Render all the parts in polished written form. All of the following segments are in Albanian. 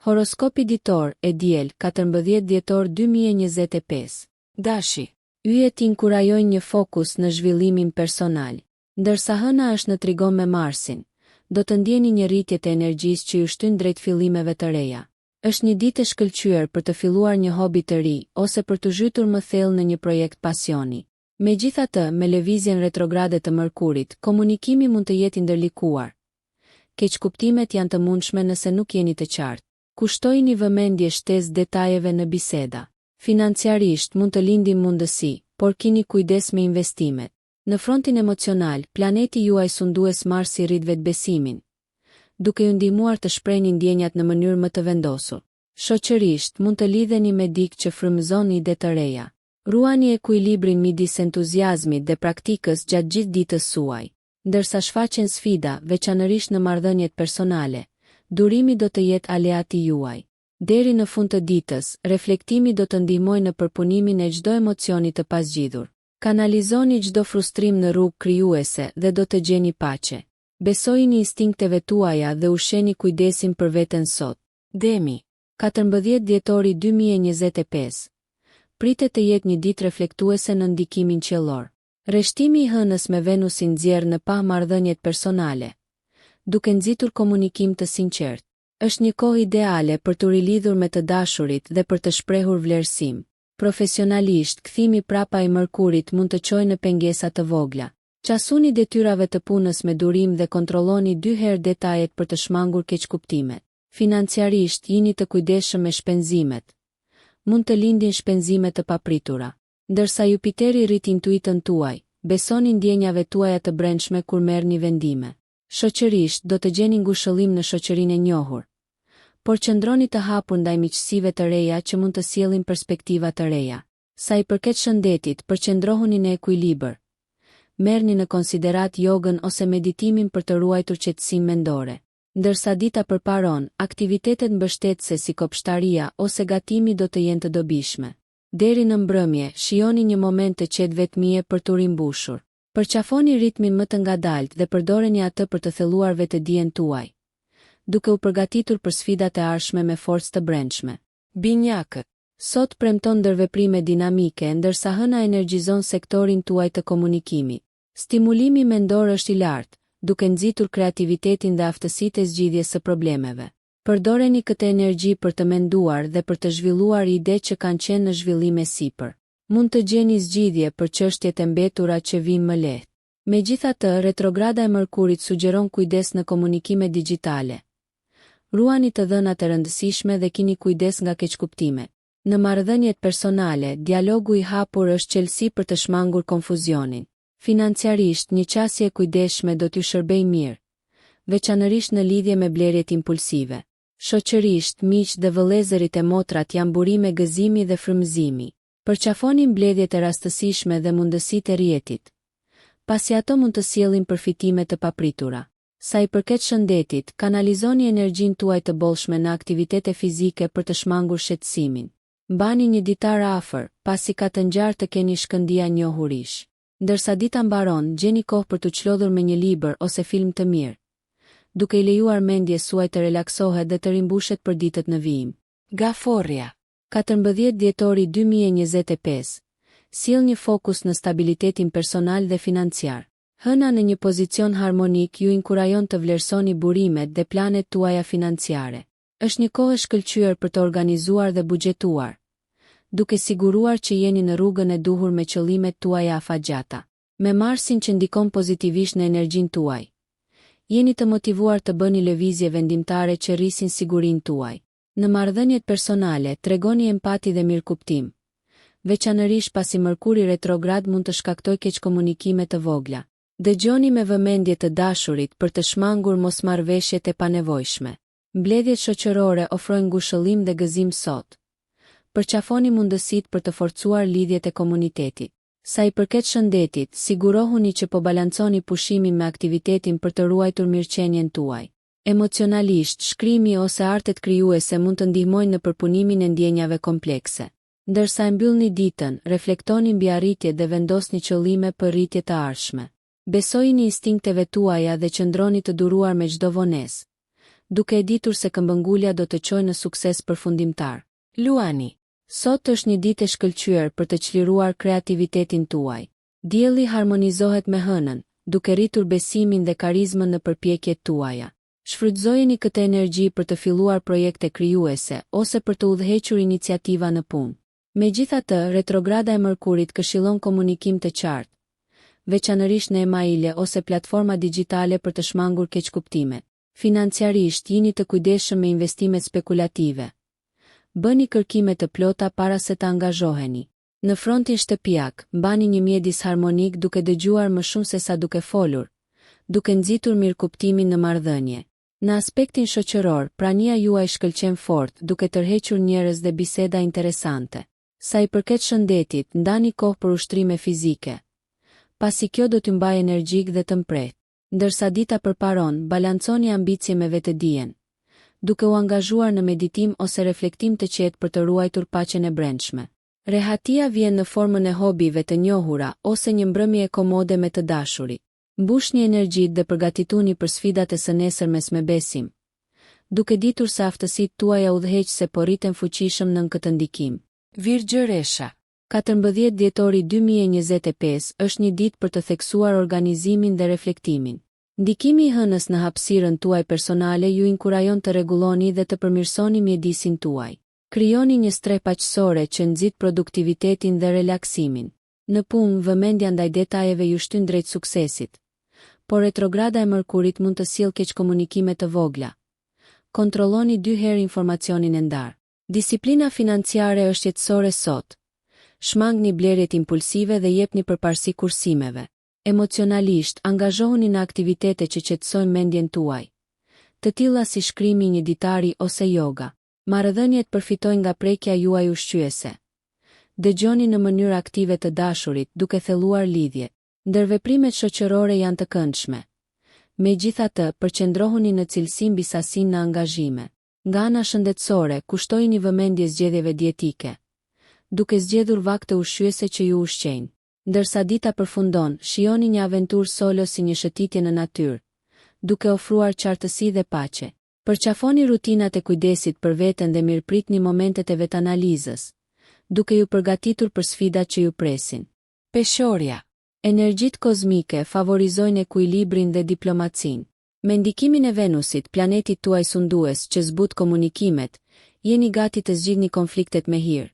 Horoskopi ditor e diel 14 dhjetor 2025. Dashi. Yjet inkurajojnë një fokus në zhvillimin personal. Ndërsa hëna është në trigon me Marsin, do të ndjeni një rritje të energjisë që ju shtyn drejt fillimeve të reja. Është një ditë e shkëlqyer për të filluar një hobi të ri ose për të zhytur më thellë në një projekt pasioni. Megjithatë, me lëvizjen retrograde të Mërkurit, komunikimi mund të jetë i ndërlikuar. Keqkuptimet janë të mundshme nëse nuk jeni të qartë. Kushtojini vëmendje shtesë detajeve në biseda. Financiarisht mund të lindin mundësi, por keni kujdes me investimet. Në frontin emocional, planeti juaj sundues Marsi rrit vetbesimin, duke ju ndihmuar të shprehni ndjenjat në mënyrë më të vendosur. Shoqërisht mund të lidheni me dikë që frymëzon ide të reja. Ruani ekuilibrin midis entuziazmit dhe praktikës gjatë gjithë ditës suaj. Ndërsa shfaqen sfida, veçanërisht në marrëdhëniet personale, durimi do të jetë aleati juaj. Deri në fund të ditës, reflektimi do të ndihmojë në përpunimin e çdo emocioni të pasgjidhur. Kanalizoni çdo frustrim në rrugë krijuese dhe do të gjeni paqe. Besojini instinkteve tuaja dhe ushqeni kujdesin për veten sot. Demi. 14 dhjetori 2025. Pritet të jetë një ditë reflektuese në ndikimin qiellor. Rreshtimi i hënës me Venusin nxjerr në pa marrëdhëniet personale, duke nxitur komunikim të sinqert. Është një kohë ideale për të rilidhur me të dashurit dhe për të shprehur vlerësim. Profesionalisht, kthimi prapa i Mërkurit mund të çojë në pengesa të vogla. Qasuni detyrave të punës me durim dhe kontrolloni 2 herë detajet për të shmangur keqkuptimet. Financiarisht, jini të kujdesshëm me shpenzimet. Mund të lindin shpenzime të papritura. Ndërsa Jupiteri rrit intuitën tuaj, besoni ndjenjave tuaja të brendshme kur merrni vendime. Shoqërisht, do të gjeni ngushëllim në shoqërinë e njohur, por qëndroni të hapur ndaj miqësive të reja që mund të sjellin perspektiva të reja. Sa i përket shëndetit, përqendrohuni në ekuilibër. Merrni në konsiderat jogën ose meditimin për të ruajtur qetësinë mendore. Ndërsa dita përparon, aktivitetet mbështetëse si kopshtaria ose gatimi do të jenë të dobishme. Deri në mbrëmje, shijoni një moment të qetë vetmie për të rimbushur. Përqafoni ritmin më të ngadalt dhe përdoreni atë për të thelluar vetëdijen tuaj, duke u përgatitur për sfidat e ardhshme me forcë të brendshme. Binjakët. Sot premton ndërveprime dinamike ndërsa hëna energjizon sektorin tuaj të komunikimit. Stimulimi mendor është i lartë, duke nxitur kreativitetin dhe aftësitë e zgjidhjes së problemeve. Përdoreni këtë energji për të menduar dhe për të zhvilluar ide që kanë qenë në zhvillim e sipër. Mund të gjeni zgjidhje për çështjet e mbetura që vijnë më lehtë. Megjithatë, retrograda e Mërkurit sugjeron kujdes në komunikime digjitale. Ruani të dhënat e rëndësishme dhe keni kujdes nga keqkuptimet. Në marrëdhëniet personale, dialogu i hapur është çelësi për të shmangur konfuzionin. Financiarisht, një qasje e kujdesshme do t'ju shërbejë mirë, veçanërisht në lidhje me blerjet impulsive. Shoqërisht, miq dhe vëllezërit e motrat janë burime gëzimi dhe frymëzimi. Përqafoni mbledhjet e rastësishme dhe mundësitë e rjetit, pasi ato mund të sjellin përfitime të papritura. Sa i përket shëndetit, kanalizoni energjinë tuaj të bollshme në aktivitete fizike për të shmangur shqetësimin. Mbani një ditar afër, pasi ka të ngjarë të keni shkëndija njohurish. Ndërsa dita mbaron, gjeni kohë për të çlodhur me një libër ose film të mirë, duke i lejuar mendjes suaj të relaksohet dhe të rimbushet për ditët në vijim. Gaforria. 14 dhjetori 2025. Sjell një fokus në stabilitetin personal dhe financiar. Hëna në një pozicion harmonik ju inkurajon të vlerësoni burimet dhe planet tuaja financiare. Është një kohë e shkëlqyer për të organizuar dhe buxhetuar, duke siguruar që jeni në rrugën e duhur me qëllimet tuaja afatgjata. Me Marsin që ndikon pozitivisht në energjinë tuaj, jeni të motivuar të bëni lëvizje vendimtare që rrisin sigurinë tuaj. Në marrëdhëniet personale, tregoni empati dhe mirëkuptim, veçanërisht pasi Mërkuri retrograd mund të shkaktojë keqkomunikime të vogla. Dëgjoni me vëmendje të dashurit për të shmangur mosmarrveshjet e panevojshme. Mbledhjet shoqërore ofrojnë ngushëllim dhe gëzim sot. Përqafoni mundësitë për të forcuar lidhjet e komunitetit. Sa i përket shëndetit, sigurohuni që po balanconi pushimin me aktivitetin për të ruajtur mirëqenien tuaj. Emocionalisht, shkrimi ose artet krijuese mund të ndihmojnë në përpunimin e ndjenjave komplekse. Ndërsa e mbyllni ditën, reflektoni mbi arritjet dhe vendosni qëllime për rritje të ardhshme. Besojini instinkteve tuaja dhe qëndroni të duruar me çdo vonesë, duke e ditur se këmbëngulja do të çojë në sukses përfundimtar. Luani. Sot është një ditë e shkëlqyer për të çliruar kreativitetin tuaj. Dielli harmonizohet me hënën, duke rritur besimin dhe karizmën në përpjekjet tuaja. Shfrytëzojeni këtë energji për të filluar projekte krijuese ose për të udhëhequr iniciativa në punë. Megjithatë, retrograda e Mërkurit këshillon komunikim të qartë, veçanërisht në emaile ose platforma digjitale për të shmangur keqkuptimet. Financiarisht jini të kujdesshëm me investimet spekulative. Bëni kërkime të plota para se të angazhoheni. Në frontin shtëpiak, mbani një mjedis harmonik duke dëgjuar më shumë se sa duke folur, duke nxitur mirëkuptimin në marrëdhënie. Në aspektin shoqëror, prania juaj shkëlqen fort, duke tërhequr njerëz dhe biseda interesante. Sa i përket shëndetit, ndani kohë për ushtrime fizike, pasi kjo do t'ju mbajë energjik dhe të mpret. Ndërsa dita përparon, balanconi ambicje me vetëdijen, duke u angazhuar në meditim ose reflektim të qetë për të ruajtur paqen e brendshme. Rehatia vjen në formën e hobive të njohura ose një mbrëmje komode me të dashurit. Mbushni energjitë dhe përgatituni për sfidat e së nesërmes me besim, duke ditur se aftësitë tuaja udhëheqëse po rriten fuqishëm nën këtë ndikim. Virgjëresha. 14 dhjetori 2025 është një ditë për të theksuar organizimin dhe reflektimin. Ndikimi i hënës në hapësirën tuaj personale ju inkurajon të rregulloni dhe të përmirësoni mjedisin tuaj. Krijoni një streh paqësore që nxit produktivitetin dhe relaksimin. Në punë, vëmendja ndaj detajeve ju shtyn drejt suksesit, por retrograda e Mërkurit mund të sjellë keqkomunikime të vogla. Kontrolloni 2 herë informacionin e ndarë. Disiplina financiare është jetësore sot. Shmangni blerjet impulsive dhe jepni përparësi kursimeve. Emocionalisht, angazhohuni në aktivitete që qetësojnë mendjen tuaj, të tilla si shkrimi i një ditari ose yoga. Marrëdhëniet përfitojnë nga prekja juaj ushqyese. Dëgjoni në mënyrë aktive të dashurit duke thelluar lidhje. Ndërveprimet shoqërore janë të këndshme. Megjithatë, përqendrohuni në cilësi mbi sasinë në angazhime. Nga ana shëndetësore, kushtojini vëmendje zgjedhjeve dietike, duke zgjedhur vakte ushqyese që ju ushqejnë. Ndërsa dita përfundon, shijoni një aventurë solo si një shëtitje në natyrë, duke ofruar qartësi dhe paqe. Përqafoni rutinat e kujdesit për veten dhe mirëpritni momentet e vetanalizës, duke ju përgatitur për sfidat që ju presin. Peshorja. Energjitë kozmike favorizojnë ekuilibrin dhe diplomacinë. Me ndikimin e Venusit, planetit tuaj sundues që zbut komunikimet, jeni gati të zgjidhni konfliktet me hir,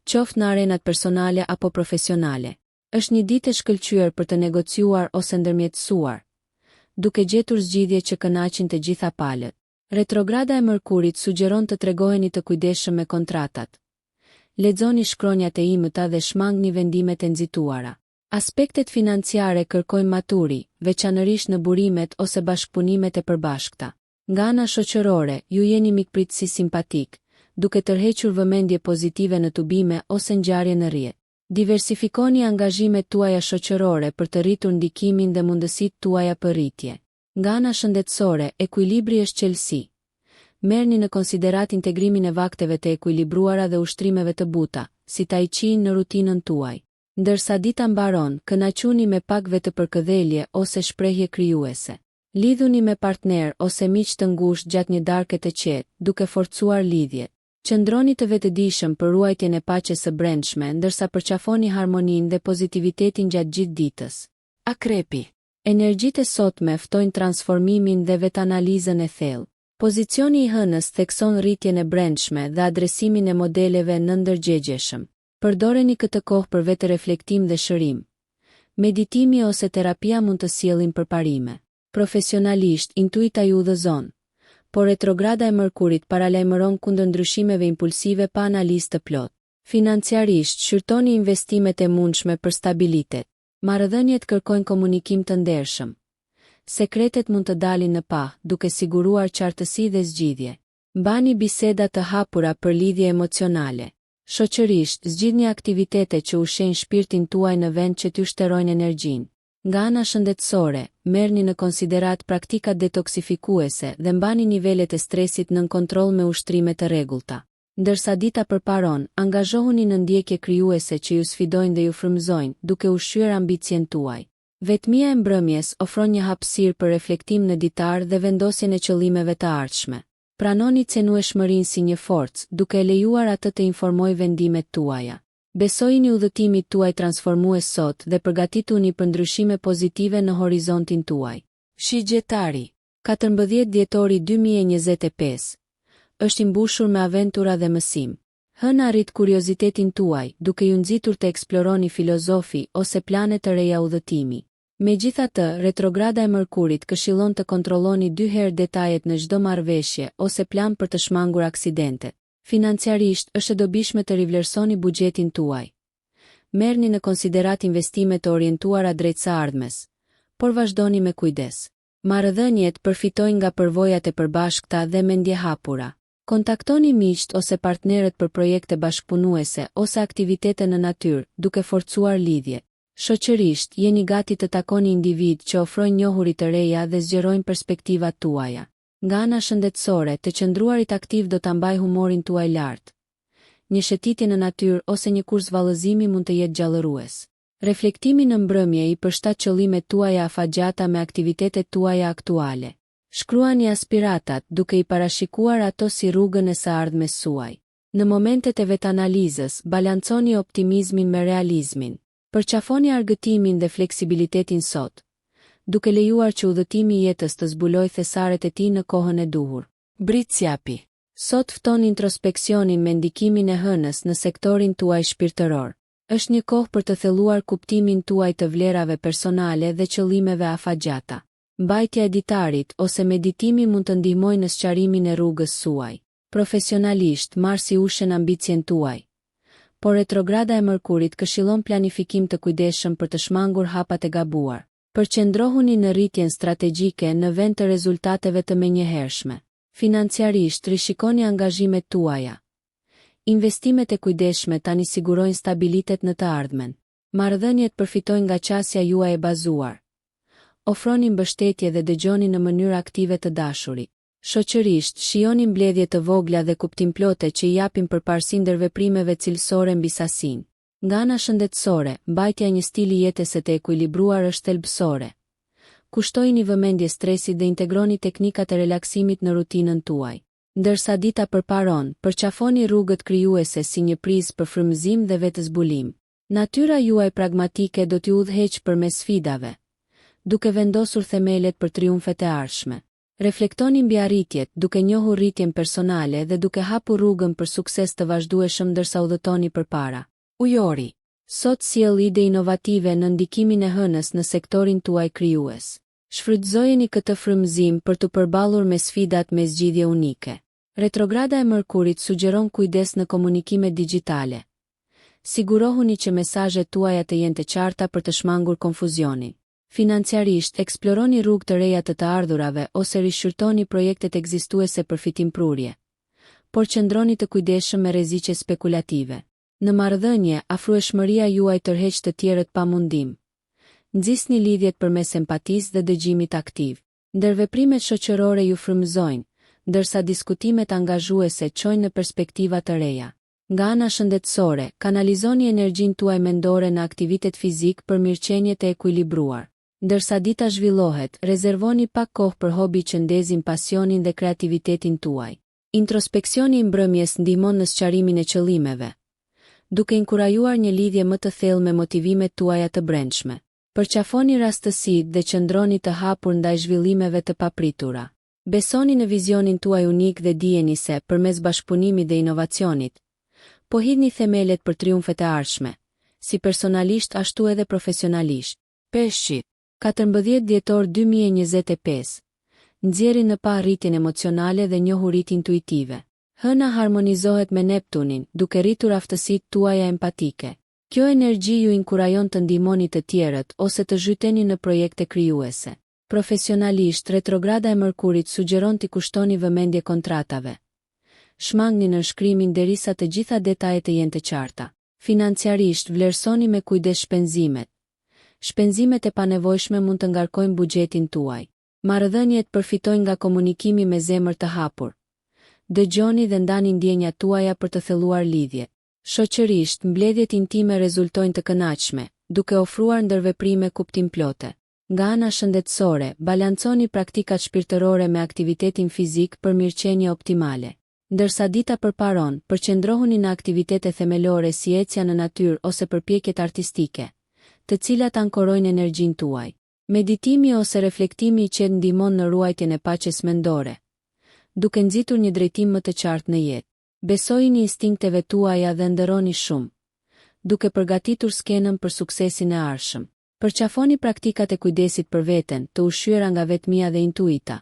qoftë në arenat personale apo profesionale. Është një ditë e shkëlqyer për të negociuar ose ndërmjetësuar, duke gjetur zgjidhje që kënaqin të gjitha palët. Retrograda e Mërkurit sugjeron të tregoheni të kujdesshëm me kontratat. Lexoni shkronjat e imëta dhe shmangni vendimet e nxituara. Aspektet financiare kërkojnë maturi, veçanërisht në burimet ose bashkëpunimet e përbashkëta. Nga ana shoqërore, ju jeni mikpritësi simpatik, duke tërhequr vëmendje pozitive në tubime ose ngjarje në rrjet. Diversifikoni angazhimet tuaja shoqërore për të rritur ndikimin dhe mundësitë tuaja për rritje. Nga ana shëndetësore, ekuilibri është qelësi. Merrni në konsiderat integrimin e vakteve të ekuilibruara dhe ushtrimeve të buta, si tai chi në rutinën tuaj. Ndërsa dita mbaron, kënaquni me pak vetëpërkëdhelje ose shprehje krijuese. Lidhuni me partner ose miq të ngushtë gjatë një darke të qetë, duke forcuar lidhjet. Qëndroni të vetëdijshëm për ruajtjen e paqes së brendshme, ndërsa përqafoni harmoninë dhe pozitivitetin gjatë gjithë ditës. Akrepi. Energjitë e sotme ftojnë transformimin dhe vetanalizën e thellë. Pozicioni i hënës thekson rritjen e brendshme dhe adresimin e modeleve në ndërgjegjeshëm. Përdoreni këtë kohë për vetëreflektim dhe shërim. Meditimi ose terapia mund të sjellin përparime. Profesionalisht, intuita ju udhëzon, por retrograda e Mërkurit paralajmëron kundër ndryshimeve impulsive pa analizë të plotë. Financiarisht, shqyrtoni investimet e mundshme për stabilitet. Marrëdhëniet kërkojnë komunikim të ndershëm. Sekretet mund të dalin në pa, duke siguruar qartësi dhe zgjidhje. Mbani biseda të hapura për lidhje emocionale. Shoqërisht, zgjidhni aktivitete që ushqejnë shpirtin tuaj në vend që t'ju shterojnë energjinë. Nga ana shëndetësore, merrni në konsiderat praktikat detoksifikuese dhe mbani nivelet e stresit nën kontroll me ushtrime të rregullta. Ndërsa dita përparon, angazhohuni në ndjekje krijuese që ju sfidojnë dhe ju frymëzojnë, duke ushqyer ambicien tuaj. Vetmia e mbrëmjes ofron një hapësirë për reflektim në ditar dhe vendosjen e qëllimeve të ardhshme. Pranoni cenueshmërinë si një forcë, duke lejuar atë të informojë vendimet tuaja. Besojini udhëtimit tuaj transformues sot dhe përgatituni për ndryshime pozitive në horizontin tuaj. Shigjetari, 14 dhjetori 2025, është i mbushur me aventura dhe mësim. Hënë arrit kuriozitetin tuaj, duke ju nxitur të eksploroni filozofi ose plane të reja udhëtimi. Megjithatë, retrograda e Mërkurit këshillon të kontrolloni 2 herë detajet në çdo marrëveshje ose plan për të shmangur aksidentet. Financiarisht, është e dobishme të rivlerësoni buxhetin tuaj. Merrni në konsiderat investimet të orientuara drejt së ardhmes, por vazhdoni me kujdes. Marrëdhëniet përfitojnë nga përvojat e përbashkëta dhe mendje hapura. Kontaktoni miqt ose partnerët për projekte bashkëpunuese ose aktivitete në natyrë, duke forcuar lidhje. Shoqërisht, jeni gati të takoni individ që ofrojnë njohuri të reja dhe zgjerojnë perspektivat tuaja. Nga ana shëndetësore, të qëndruarit aktiv do ta mbaj humorin tuaj lart. Një shëtitje në natyrë ose një kurs vallëzimi mund të jetë gjallërues. Reflektimi në mbrëmje i përshtat qëllimet tuaja afatgjata me aktivitetet tuaja aktuale. Shkruani aspiratat duke i parashikuar ato si rrugën e së ardhmes suaj. Në momentet e vetanalizës, balanconi optimizmin me realizmin. Përqafoni argëtimin dhe fleksibilitetin sot, duke lejuar që udhëtimi i jetës të zbulojë thesaret e tij në kohën e duhur. Britsjapi. Sot fton introspeksionin me ndikimin e hënës në sektorin tuaj shpirtëror. Është një kohë për të thelluar kuptimin tuaj të vlerave personale dhe qëllimeve afatgjata. Mbajtja e ditarit ose meditimi mund të ndihmojnë në sqarimin e rrugës suaj. Profesionalisht, Marsi ushen ambicien tuaj. Por retrograda e Mërkurit këshillon planifikim të kujdesshëm për të shmangur hapat e gabuar. Përqendrohuni në rritjen strategjike në vend të rezultateve të menjëhershme. Financiarisht, rishikoni angazhimet tuaja. Investimet e kujdesshme tani sigurojnë stabilitet në të ardhmen. Marrëdhëniet përfitojnë nga qasja juaj e bazuar. Ofroni mbështetje dhe dëgjoni në mënyrë aktive të dashurit. Shoqërisht, shijoni mbledhje të vogla dhe kuptimplote që i japin përparësi ndër veprimeve cilësore mbi sasinë. Nga ana shëndetësore, mbajtja e një stili jetese të ekuilibruar është thelbësore. Kushtojini vëmendje stresit dhe integroni teknikat e relaksimit në rutinën tuaj. Ndërsa dita përparon, përqafoni rrugët krijuese si një prizë për frymëzim dhe vetëzbulim. Natyra juaj pragmatike do t'ju udhëheqë përmes sfidave, duke vendosur themelet për triumfet e ardhshme. Reflektoni mbi arritjet, duke njohur rritjen personale dhe duke hapur rrugën për sukses të vazhdueshëm ndërsa udhëtoni përpara. Ujori. Sot sjell ide inovative në ndikimin e hënës në sektorin tuaj krijues. Shfrytëzojeni këtë frymëzim për të përballur me sfidat me zgjidhje unike. Retrograda e Mërkurit sugjeron kujdes në komunikimet digjitale. Sigurohuni që mesazhet tuaja të jenë të qarta për të shmangur konfuzionin. Financiarisht, eksploroni rrugë të reja të ardhurave ose rishqyrtoni projektet ekzistuese për fitimprurje. Por qëndroni të kujdesshëm me rreziqe spekulative. Në marrëdhënie, afrueshmëria juaj tërheq të tjerët pa mundim. Nxisni lidhjet përmes empatisë dhe dëgjimit aktiv. Ndërveprimet shoqërore ju frymëzojnë, ndërsa diskutimet angazhuese çojnë në perspektiva të reja. Nga ana shëndetësore, kanalizoni energjinë tuaj mendore në aktivitet fizik për mirëqenjet e ekuilibruar. Ndërsa dita zhvillohet, rezervoni pak kohë për hobi që ndezin pasionin dhe kreativitetin tuaj. Introspeksioni i mbrëmjes ndihmon në sqarimin e qëllimeve, duke inkurajuar një lidhje më të thellë me motivimet tuaja të brendshme. Përqafoni rastësitë dhe qëndroni të hapur ndaj zhvillimeve të papritura. Besoni në vizionin tuaj unik dhe dijeni se, përmes bashkëpunimit dhe inovacionit, po hidhni themelet për triumfet e ardhshme, si personalisht ashtu edhe profesionalisht. Peshqit. 14 dhjetor 2025. Nxjerrni në pa rritjen emocionale dhe njohurit intuitive. Hëna harmonizohet me Neptunin, duke rritur aftësitë tuaja empatike. Kjo energji ju inkurajon të ndihmoni të tjerët ose të zhyteni në projekte krijuese. Profesionalisht, retrograda e Mërkurit sugjeron t'i kushtoni vëmendje kontratave. Shmangni në shkrimin derisa të gjitha detajet të jenë të qarta. Financiarisht, vlerësoni me kujdes shpenzimet. Shpenzimet e panevojshme mund të ngarkojnë buxhetin tuaj. Marrëdhëniet përfitojnë nga komunikimi me zemër të hapur. Dëgjoni dhe ndani ndjenjat tuaja për të thelluar lidhje. Shoqërisht, mbledhjet intime rezultojnë të kënaqshme, duke ofruar ndërveprime kuptimplote. Nga ana shëndetësore, balanconi praktikat shpirtërore me aktivitetin fizik për mirëqenie optimale. Ndërsa dita përparon, përqendrohuni në aktivitete themelore si ecja në natyrë ose përpjekjet artistike, të cilat ankorojnë energjinë tuaj. Meditimi ose reflektimi i qetë ndihmon në ruajtjen e paqes mendore, duke nxitur një drejtim më të qartë në jetë. Besojini instinkteve tuaja dhe ndëroni shumë, duke përgatitur skenën për suksesin e ardhshëm. Përqafoni praktikat e kujdesit për veten, të ushqyera nga vetmia dhe intuita,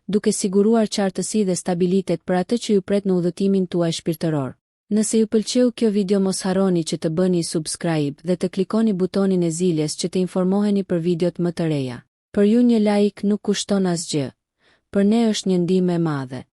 duke siguruar qartësi dhe stabilitet për atë që ju pret në udhëtimin tuaj shpirtëror. Nëse ju pëlqeu kjo video, mos harroni që të bëni subscribe dhe të klikoni butonin e ziljes që të informoheni për videot më të reja. Për ju një like nuk kushton asgjë, për ne është një ndihmë e madhe.